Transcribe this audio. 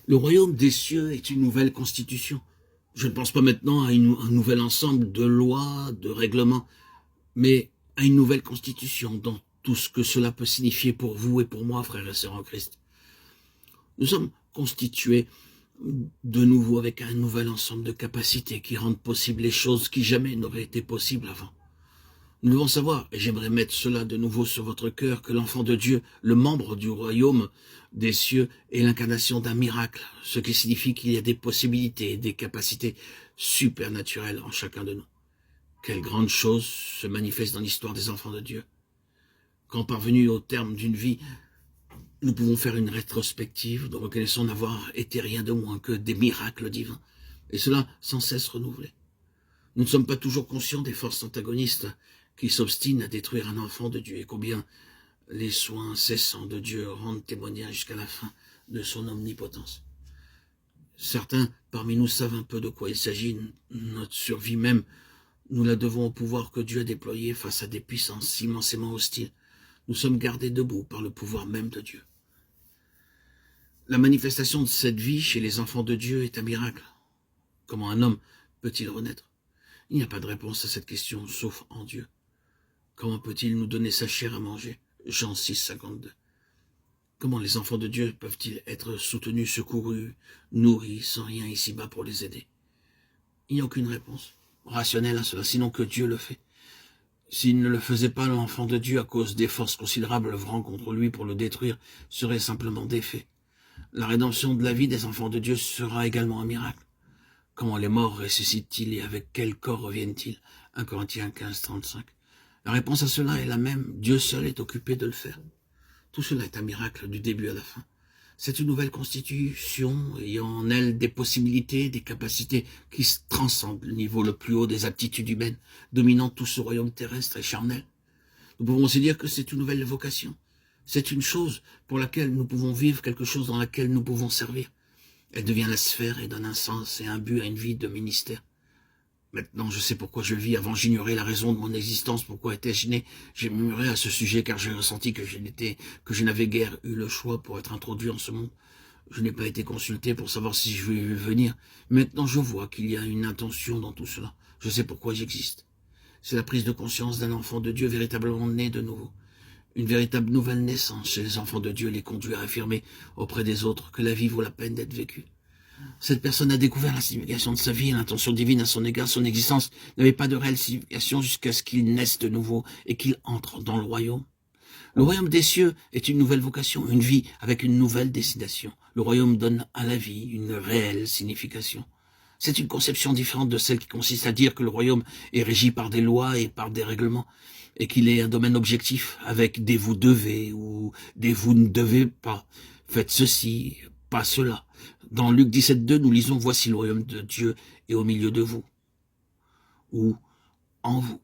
Le royaume des cieux est une nouvelle constitution. Je ne pense pas maintenant à un nouvel ensemble de lois, de règlements, mais à une nouvelle constitution dans tout ce que cela peut signifier pour vous et pour moi, frères et sœurs en Christ. Nous sommes constitués de nouveau avec un nouvel ensemble de capacités qui rendent possibles les choses qui jamais n'auraient été possibles avant. Nous devons savoir, et j'aimerais mettre cela de nouveau sur votre cœur, que l'enfant de Dieu, le membre du royaume des cieux, est l'incarnation d'un miracle, ce qui signifie qu'il y a des possibilités et des capacités supernaturelles en chacun de nous. Quelle grande chose se manifeste dans l'histoire des enfants de Dieu. Quand parvenus au terme d'une vie, nous pouvons faire une rétrospective, nous reconnaissons n'avoir été rien de moins que des miracles divins, et cela sans cesse renouvelé. Nous ne sommes pas toujours conscients des forces antagonistes qui s'obstinent à détruire un enfant de Dieu, et combien les soins incessants de Dieu rendent témoignage jusqu'à la fin de son omnipotence. Certains parmi nous savent un peu de quoi il s'agit. Notre survie même, nous la devons au pouvoir que Dieu a déployé face à des puissances immensément hostiles. Nous sommes gardés debout par le pouvoir même de Dieu. La manifestation de cette vie chez les enfants de Dieu est un miracle. Comment un homme peut-il renaître? Il n'y a pas de réponse à cette question, sauf en Dieu. Comment peut-il nous donner sa chair à manger? Jean 6, 52. Comment les enfants de Dieu peuvent-ils être soutenus, secourus, nourris, sans rien ici-bas pour les aider? Il n'y a aucune réponse rationnelle à cela, sinon que Dieu le fait. S'il ne le faisait pas, l'enfant de Dieu, à cause des forces considérables œuvrant contre lui pour le détruire, serait simplement défait. La rédemption de la vie des enfants de Dieu sera également un miracle. Comment les morts ressuscitent-ils et avec quel corps reviennent-ils? 1 Corinthiens 15, 35. La réponse à cela est la même. Dieu seul est occupé de le faire. Tout cela est un miracle du début à la fin. C'est une nouvelle constitution ayant en elle des possibilités, des capacités qui transcendent le niveau le plus haut des aptitudes humaines, dominant tout ce royaume terrestre et charnel. Nous pouvons aussi dire que c'est une nouvelle vocation. C'est une chose pour laquelle nous pouvons vivre, quelque chose dans laquelle nous pouvons servir. Elle devient la sphère et donne un sens et un but à une vie de ministère. Maintenant, je sais pourquoi je vis. Avant, j'ignorais la raison de mon existence. Pourquoi étais-je né? J'ai murmuré à ce sujet car j'ai ressenti que je n'avais guère eu le choix pour être introduit en ce monde. Je n'ai pas été consulté pour savoir si je vais venir. Maintenant, je vois qu'il y a une intention dans tout cela. Je sais pourquoi j'existe. C'est la prise de conscience d'un enfant de Dieu véritablement né de nouveau. Une véritable nouvelle naissance chez les enfants de Dieu les conduit à affirmer auprès des autres que la vie vaut la peine d'être vécue. Cette personne a découvert la signification de sa vie et l'intention divine à son égard. Son existence n'avait pas de réelle signification jusqu'à ce qu'il naisse de nouveau et qu'il entre dans le royaume. Le royaume des cieux est une nouvelle vocation, une vie avec une nouvelle destination. Le royaume donne à la vie une réelle signification. C'est une conception différente de celle qui consiste à dire que le royaume est régi par des lois et par des règlements, et qu'il est un domaine objectif avec des vous devez ou des vous ne devez pas. Faites ceci, pas cela. Dans Luc 17, 2, nous lisons « Voici le royaume de Dieu est au milieu de vous » ou « en vous ».